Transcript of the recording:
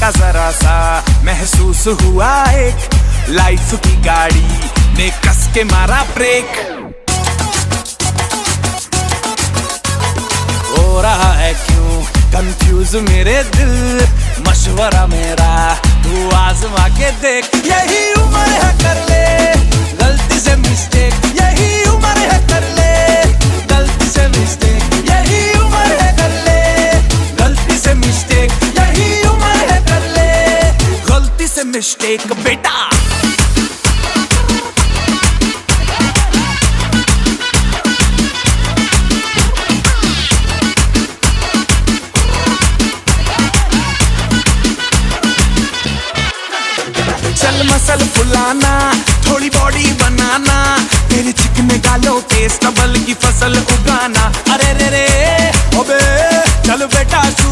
का जरा सा महसूस हुआ एक लाइफ की गाड़ी ने कस के मारा ब्रेक। हो रहा है क्यों कंफ्यूज मेरे दिल, मशवरा मेरा तू आजमा के देख। यही उम्र है कर ले गलती से मिस्टेक, यही उम्र है कर ले गलती से मिस्टेक, यही उम्र है कर ले गलती से मिस्टेक, यही उम्र है कर ले गलती से मिस्टेक बेटा। चल मसल फुलाना, थोड़ी बॉडी बनाना, तेरे चिकने गालों पे स्टबल की फसल उगाना। अरे रे रे ओबे चल बेटा